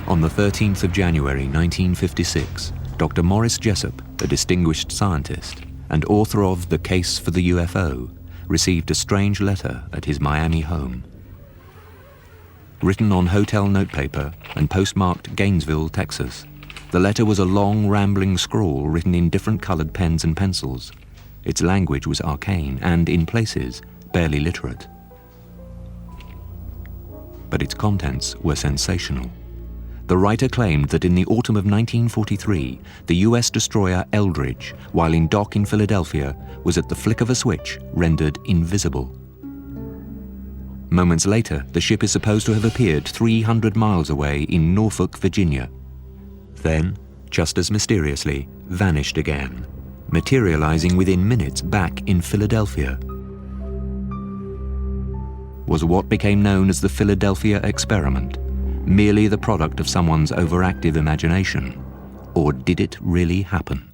On the 13th of January 1956, Dr. Morris Jessup, a distinguished scientist and author of The Case for the UFO, received a strange letter at his Miami home. Written on hotel notepaper and postmarked Gainesville, Texas, the letter was a long, rambling scrawl written in different colored pens and pencils. Its language was arcane and, in places, barely literate. But its contents were sensational. The writer claimed that in the autumn of 1943, the US destroyer Eldridge, while in dock in Philadelphia, was at the flick of a switch rendered invisible. Moments later, the ship is supposed to have appeared 300 miles away in Norfolk, Virginia. Then, just as mysteriously, vanished again, materializing within minutes back in Philadelphia. Was what became known as the Philadelphia experiment merely the product of someone's overactive imagination, or did it really happen?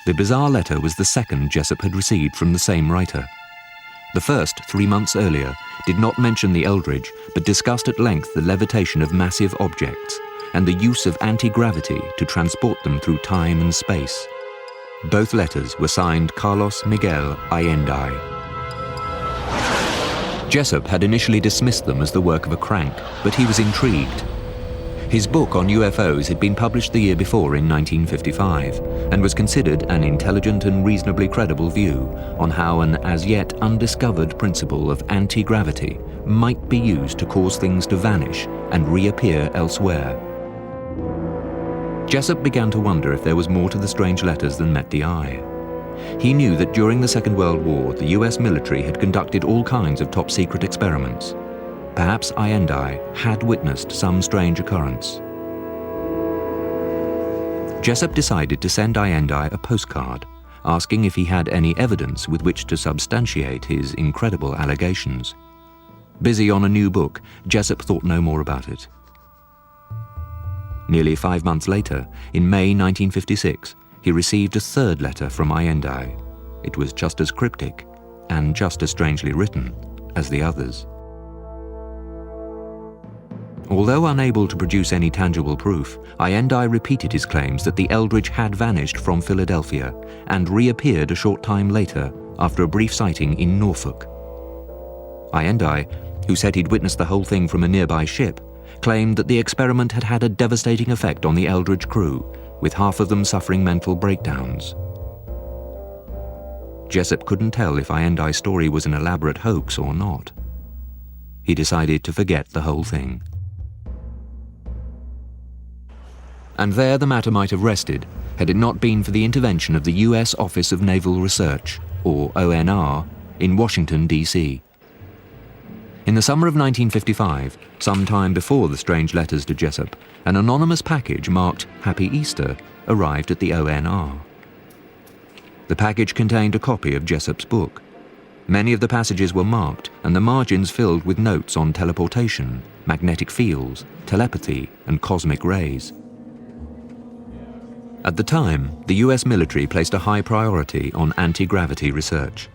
The bizarre letter was the second Jessup had received from the same writer. The first, 3 months earlier, did not mention the Eldridge, but discussed at length the levitation of massive objects and the use of anti-gravity to transport them through time and space. Both letters were signed Carlos Miguel Allende. Jessup had initially dismissed them as the work of a crank, but he was intrigued. His book on UFOs had been published the year before in 1955 and was considered an intelligent and reasonably credible view on how an as yet undiscovered principle of anti-gravity might be used to cause things to vanish and reappear elsewhere. Jessup began to wonder if there was more to the strange letters than met the eye. He knew that during the Second World War, the US military had conducted all kinds of top-secret experiments. Perhaps Allende had witnessed some strange occurrence. Jessup decided to send Allende a postcard, asking if he had any evidence with which to substantiate his incredible allegations. Busy on a new book, Jessup thought no more about it. Nearly 5 months later, in May 1956, he received a third letter from Allende. It was just as cryptic and just as strangely written as the others. Although unable to produce any tangible proof, Allende repeated his claims that the Eldridge had vanished from Philadelphia and reappeared a short time later after a brief sighting in Norfolk. Allende, who said he'd witnessed the whole thing from a nearby ship, claimed that the experiment had had a devastating effect on the Eldridge crew, with half of them suffering mental breakdowns. Jessup couldn't tell if Allende's story was an elaborate hoax or not. He decided to forget the whole thing. And there the matter might have rested, had it not been for the intervention of the US Office of Naval Research, or ONR, in Washington, D.C. In the summer of 1955, some time before the strange letters to Jessup, an anonymous package marked Happy Easter arrived at the ONR. The package contained a copy of Jessup's book. Many of the passages were marked and the margins filled with notes on teleportation, magnetic fields, telepathy, and cosmic rays. At the time, the US military placed a high priority on anti-gravity research.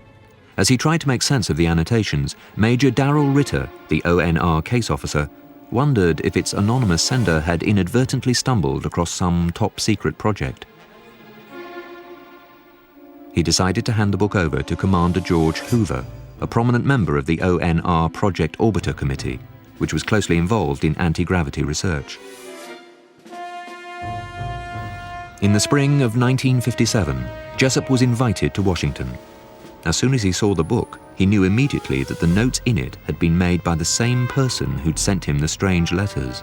As he tried to make sense of the annotations, Major Darrell Ritter, the ONR case officer, wondered if its anonymous sender had inadvertently stumbled across some top-secret project. He decided to hand the book over to Commander George Hoover, a prominent member of the ONR Project Orbiter Committee, which was closely involved in anti-gravity research. In the spring of 1957, Jessup was invited to Washington. As soon as he saw the book, he knew immediately that the notes in it had been made by the same person who'd sent him the strange letters.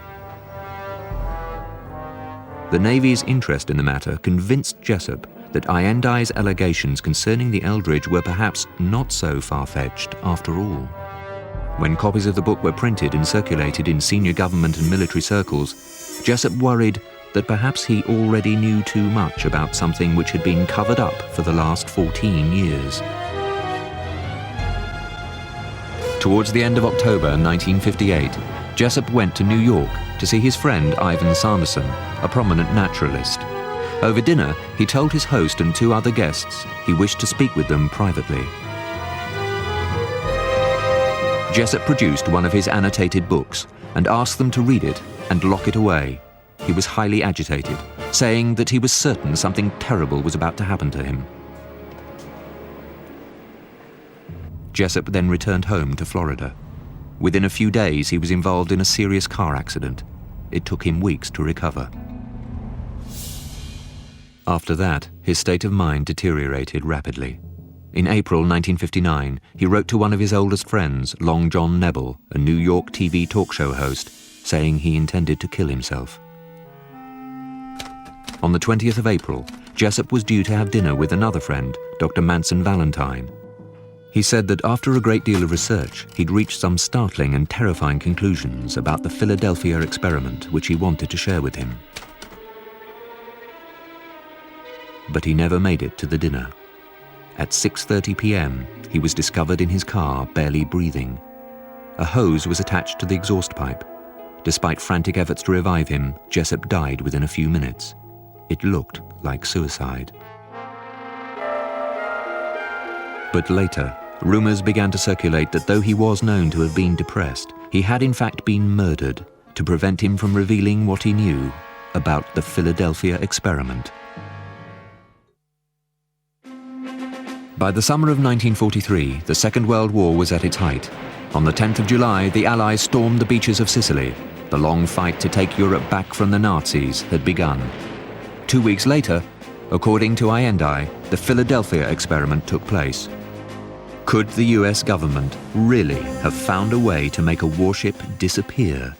The Navy's interest in the matter convinced Jessup that Allende's allegations concerning the Eldridge were perhaps not so far-fetched after all. When copies of the book were printed and circulated in senior government and military circles, Jessup worried that perhaps he already knew too much about something which had been covered up for the last 14 years. Towards the end of October 1958, Jessup went to New York to see his friend Ivan Sanderson, a prominent naturalist. Over dinner, he told his host and 2 other guests he wished to speak with them privately. Jessup produced one of his annotated books and asked them to read it and lock it away. He was highly agitated, saying that he was certain something terrible was about to happen to him. Jessup then returned home to Florida. Within a few days, he was involved in a serious car accident. It took him weeks to recover. After that, his state of mind deteriorated rapidly. In April 1959, he wrote to one of his oldest friends, Long John Nebel, a New York TV talk show host, saying he intended to kill himself. On the 20th of April, Jessup was due to have dinner with another friend, Dr. Manson Valentine. He said that after a great deal of research, he'd reached some startling and terrifying conclusions about the Philadelphia experiment, which he wanted to share with him. But he never made it to the dinner. At 6:30 p.m., he was discovered in his car, barely breathing. A hose was attached to the exhaust pipe. Despite frantic efforts to revive him, Jessup died within a few minutes. It looked like suicide. But later, rumors began to circulate that though he was known to have been depressed, he had in fact been murdered to prevent him from revealing what he knew about the Philadelphia experiment. By the summer of 1943, the Second World War was at its height. On the 10th of July, the Allies stormed the beaches of Sicily. The long fight to take Europe back from the Nazis had begun. 2 weeks later, according to Allende, the Philadelphia experiment took place. Could the US government really have found a way to make a warship disappear?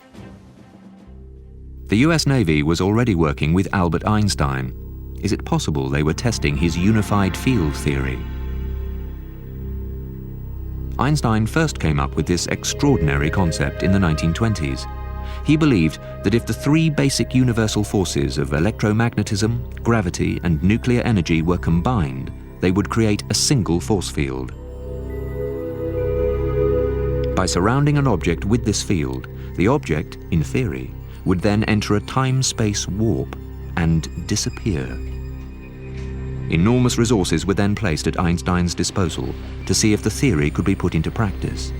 The US Navy was already working with Albert Einstein. Is it possible they were testing his unified field theory? Einstein first came up with this extraordinary concept in the 1920s. He believed that if the three basic universal forces of electromagnetism, gravity, and nuclear energy were combined, they would create a single force field. By surrounding an object with this field, the object, in theory, would then enter a time-space warp and disappear. Enormous resources were then placed at Einstein's disposal to see if the theory could be put into practice.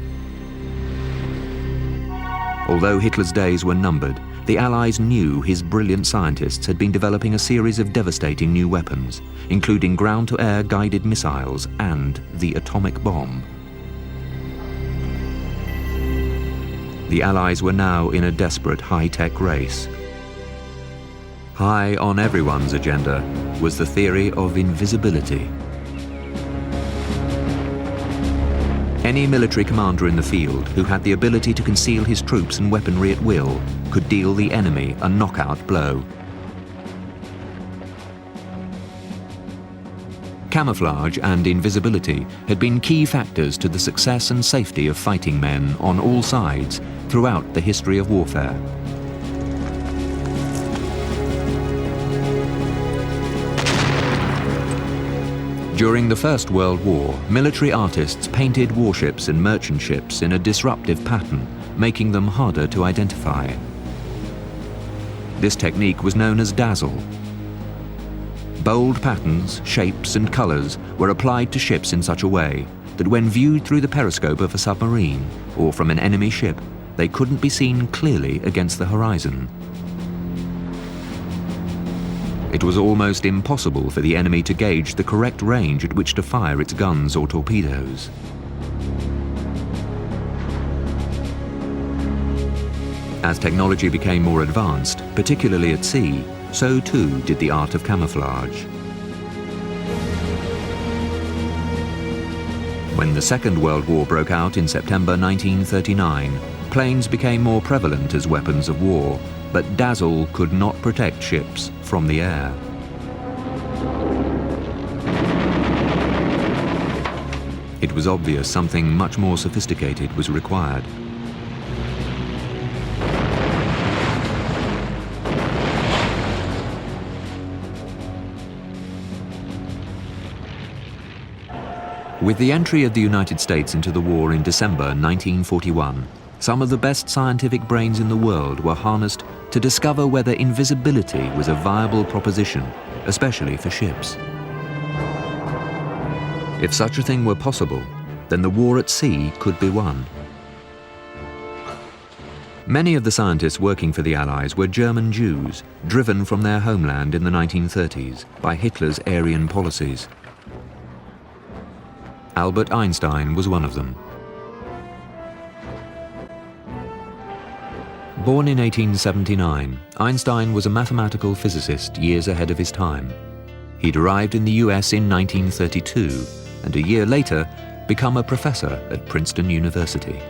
Although Hitler's days were numbered, the Allies knew his brilliant scientists had been developing a series of devastating new weapons, including ground-to-air guided missiles and the atomic bomb. The Allies were now in a desperate high-tech race. High on everyone's agenda was the theory of invisibility. Any military commander in the field who had the ability to conceal his troops and weaponry at will could deal the enemy a knockout blow. Camouflage and invisibility had been key factors to the success and safety of fighting men on all sides throughout the history of warfare. During the First World War, military artists painted warships and merchant ships in a disruptive pattern, making them harder to identify. This technique was known as dazzle. Bold patterns, shapes, and colors were applied to ships in such a way that when viewed through the periscope of a submarine or from an enemy ship, they couldn't be seen clearly against the horizon. It was almost impossible for the enemy to gauge the correct range at which to fire its guns or torpedoes. As technology became more advanced, particularly at sea, so too did the art of camouflage. When the Second World War broke out in September 1939, planes became more prevalent as weapons of war, but dazzle could not protect ships from the air. It was obvious something much more sophisticated was required. With the entry of the United States into the war in December 1941, some of the best scientific brains in the world were harnessed to discover whether invisibility was a viable proposition, especially for ships. If such a thing were possible, then the war at sea could be won. Many of the scientists working for the Allies were German Jews, driven from their homeland in the 1930s by Hitler's Aryan policies. Albert Einstein was one of them. Born in 1879, Einstein was a mathematical physicist years ahead of his time. He'd arrived in the US in 1932, and a year later, become a professor at Princeton University.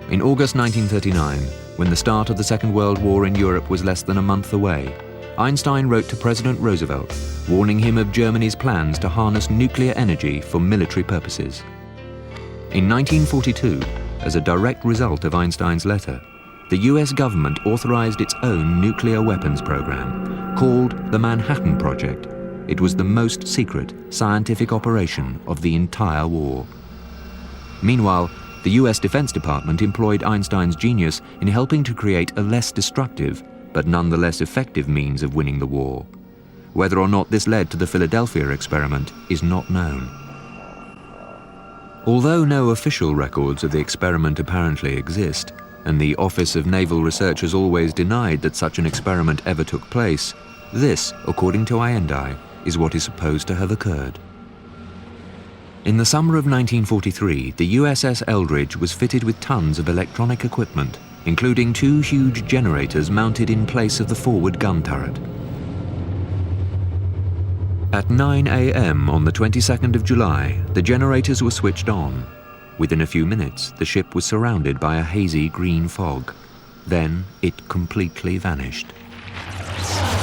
In August 1939, when the start of the Second World War in Europe was less than a month away, Einstein wrote to President Roosevelt, warning him of Germany's plans to harness nuclear energy for military purposes. In 1942, as a direct result of Einstein's letter, the US government authorized its own nuclear weapons program, called the Manhattan Project. It was the most secret scientific operation of the entire war. Meanwhile, the US Defense Department employed Einstein's genius in helping to create a less destructive, but nonetheless effective means of winning the war. Whether or not this led to the Philadelphia experiment is not known. Although no official records of the experiment apparently exist, and the Office of Naval Research has always denied that such an experiment ever took place, this, according to Allende, is what is supposed to have occurred. In the summer of 1943, the USS Eldridge was fitted with tons of electronic equipment, including 2 huge generators mounted in place of the forward gun turret. At 9 a.m. on the 22nd of July, the generators were switched on. Within a few minutes, the ship was surrounded by a hazy green fog. Then it completely vanished.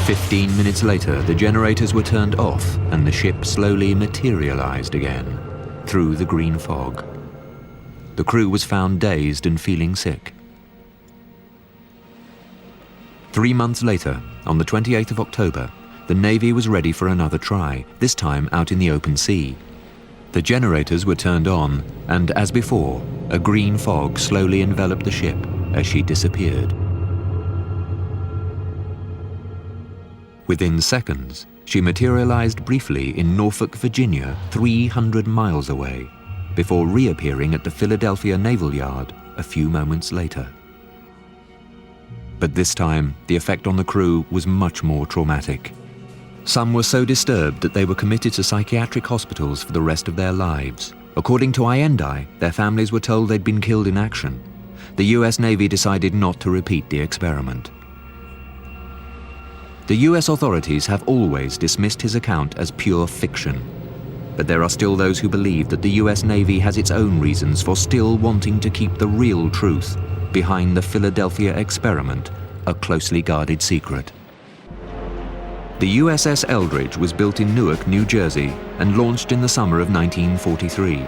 15 minutes later, the generators were turned off and the ship slowly materialized again through the green fog. The crew was found dazed and feeling sick. 3 months later, on the 28th of October, the Navy was ready for another try, this time out in the open sea. The generators were turned on, and as before, a green fog slowly enveloped the ship as she disappeared. Within seconds, she materialized briefly in Norfolk, Virginia, 300 miles away, before reappearing at the Philadelphia Naval Yard a few moments later. But this time, the effect on the crew was much more traumatic. Some were so disturbed that they were committed to psychiatric hospitals for the rest of their lives. According to Allende, their families were told they'd been killed in action. The US Navy decided not to repeat the experiment. The US authorities have always dismissed his account as pure fiction. But there are still those who believe that the US Navy has its own reasons for still wanting to keep the real truth behind the Philadelphia experiment, a closely guarded secret. The USS Eldridge was built in Newark, New Jersey, and launched in the summer of 1943.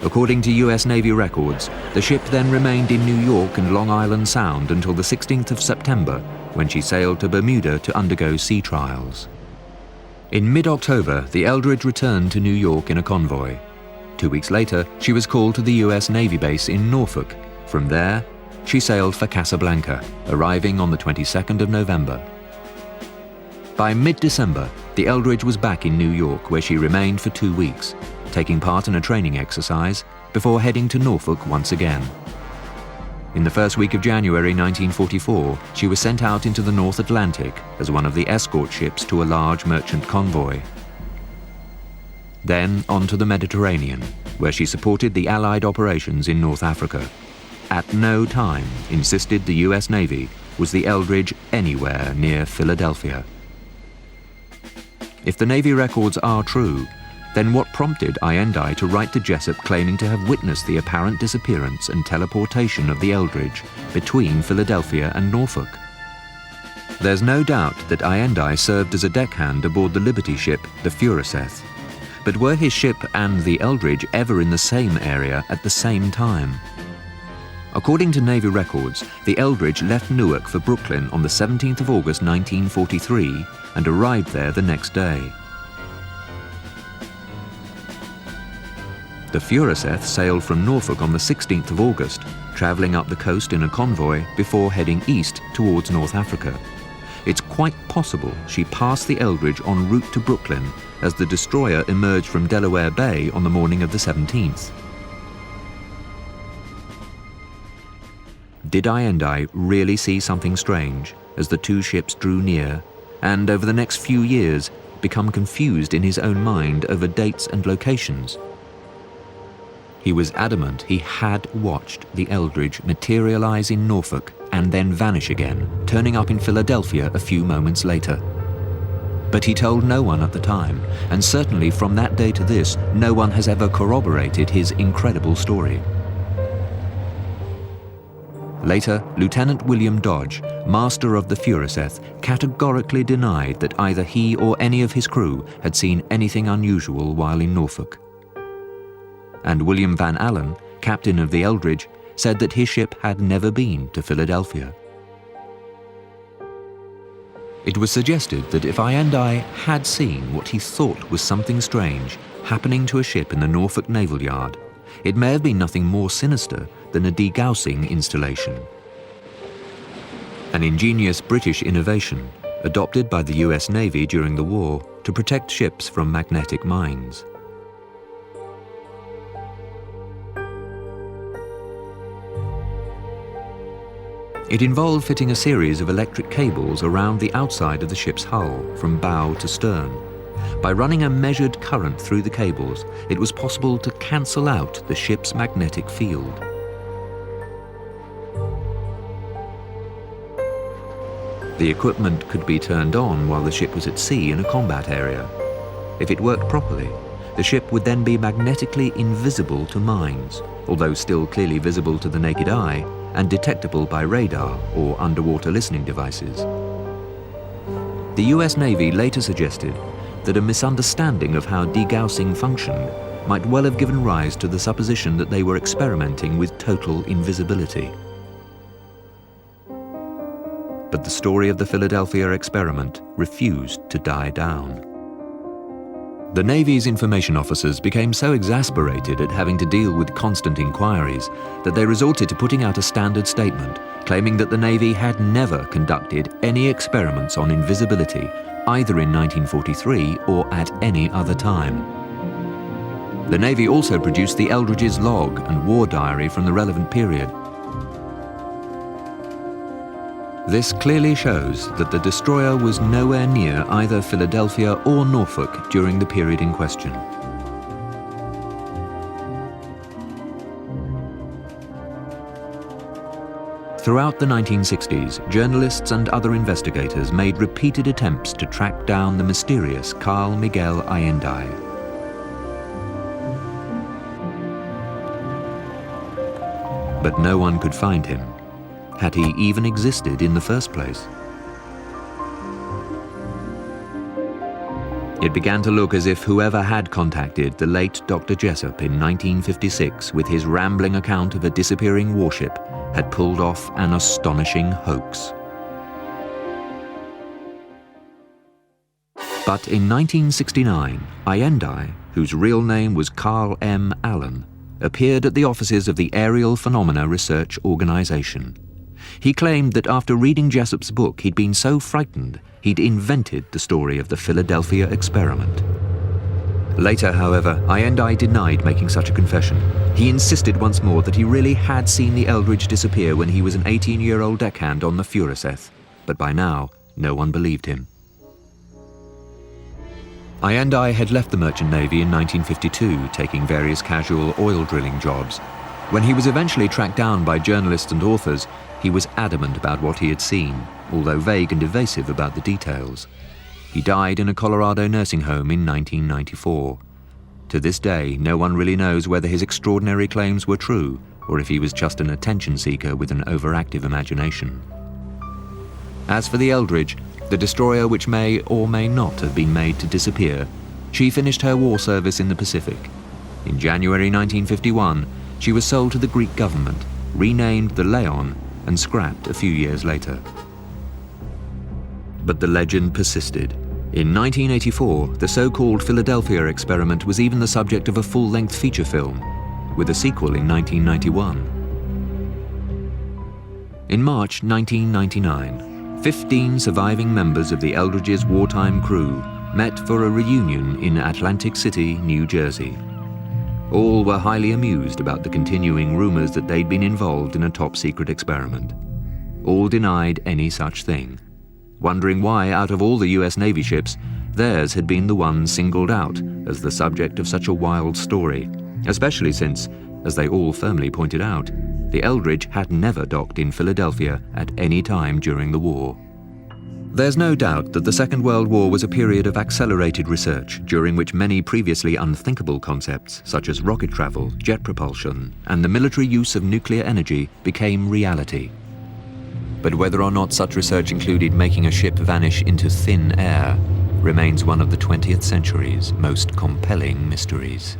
According to US Navy records, the ship then remained in New York and Long Island Sound until the 16th of September, when she sailed to Bermuda to undergo sea trials. In mid-October, the Eldridge returned to New York in a convoy. 2 weeks later, she was called to the US Navy base in Norfolk. From there, she sailed for Casablanca, arriving on the 22nd of November. By mid-December, the Eldridge was back in New York, where she remained for 2 weeks, taking part in a training exercise before heading to Norfolk once again. In the first week of January 1944, she was sent out into the North Atlantic as one of the escort ships to a large merchant convoy. Then on to the Mediterranean, where she supported the Allied operations in North Africa. At no time, insisted the US Navy, was the Eldridge anywhere near Philadelphia. If the Navy records are true, then what prompted Allende to write to Jessup claiming to have witnessed the apparent disappearance and teleportation of the Eldridge between Philadelphia and Norfolk? There's no doubt that Allende served as a deckhand aboard the Liberty ship, the Furuseth. But were his ship and the Eldridge ever in the same area at the same time? According to Navy records, the Eldridge left Newark for Brooklyn on the 17th of August 1943 and arrived there the next day. The Furuseth sailed from Norfolk on the 16th of August, traveling up the coast in a convoy before heading east towards North Africa. It's quite possible she passed the Eldridge en route to Brooklyn as the destroyer emerged from Delaware Bay on the morning of the 17th. Did Allende really see something strange as the two ships drew near and, over the next few years, become confused in his own mind over dates and locations? He was adamant he had watched the Eldridge materialize in Norfolk and then vanish again, turning up in Philadelphia a few moments later. But he told no one at the time, and certainly from that day to this, no one has ever corroborated his incredible story. Later, Lieutenant William Dodge, master of the Furuseth, categorically denied that either he or any of his crew had seen anything unusual while in Norfolk. And William Van Allen, captain of the Eldridge, said that his ship had never been to Philadelphia. It was suggested that if Allende had seen what he thought was something strange happening to a ship in the Norfolk Naval Yard, it may have been nothing more sinister than a degaussing installation. An ingenious British innovation adopted by the US Navy during the war to protect ships from magnetic mines. It involved fitting a series of electric cables around the outside of the ship's hull from bow to stern. By running a measured current through the cables, it was possible to cancel out the ship's magnetic field. The equipment could be turned on while the ship was at sea in a combat area. If it worked properly, the ship would then be magnetically invisible to mines, although still clearly visible to the naked eye and detectable by radar or underwater listening devices. The US Navy later suggested that a misunderstanding of how degaussing functioned might well have given rise to the supposition that they were experimenting with total invisibility. But the story of the Philadelphia experiment refused to die down. The Navy's information officers became so exasperated at having to deal with constant inquiries that they resorted to putting out a standard statement claiming that the Navy had never conducted any experiments on invisibility either in 1943 or at any other time. The Navy also produced the Eldridge's log and war diary from the relevant period. This clearly shows that the destroyer was nowhere near either Philadelphia or Norfolk during the period in question. Throughout the 1960s, journalists and other investigators made repeated attempts to track down the mysterious Carl Miguel Allende. But no one could find him. Had he even existed in the first place? It began to look as if whoever had contacted the late Dr. Jessup in 1956 with his rambling account of a disappearing warship had pulled off an astonishing hoax. But in 1969, Allende, whose real name was Carl M. Allen, appeared at the offices of the Aerial Phenomena Research Organization. He claimed that after reading Jessup's book, he'd been so frightened he'd invented the story of the Philadelphia experiment. Later, however, Allende denied making such a confession. He insisted once more that he really had seen the Eldridge disappear when he was an 18-year-old deckhand on the Furuseth, but by now, no one believed him. Allende had left the Merchant Navy in 1952, taking various casual oil drilling jobs. When he was eventually tracked down by journalists and authors, he was adamant about what he had seen, although vague and evasive about the details. He died in a Colorado nursing home in 1994. To this day, no one really knows whether his extraordinary claims were true, or if he was just an attention seeker with an overactive imagination. As for the Eldridge, the destroyer which may or may not have been made to disappear, she finished her war service in the Pacific. In January 1951, she was sold to the Greek government, renamed the Leon, and scrapped a few years later. But the legend persisted. In 1984, the so-called Philadelphia experiment was even the subject of a full-length feature film, with a sequel in 1991. In March 1999, 15 surviving members of the Eldridge's wartime crew met for a reunion in Atlantic City, New Jersey. All were highly amused about the continuing rumors that they'd been involved in a top-secret experiment. All denied any such thing, wondering why, out of all the US Navy ships, theirs had been the one singled out as the subject of such a wild story, especially since, as they all firmly pointed out, the Eldridge had never docked in Philadelphia at any time during the war. There's no doubt that the Second World War was a period of accelerated research, during which many previously unthinkable concepts, such as rocket travel, jet propulsion, and the military use of nuclear energy, became reality. But whether or not such research included making a ship vanish into thin air remains one of the 20th century's most compelling mysteries.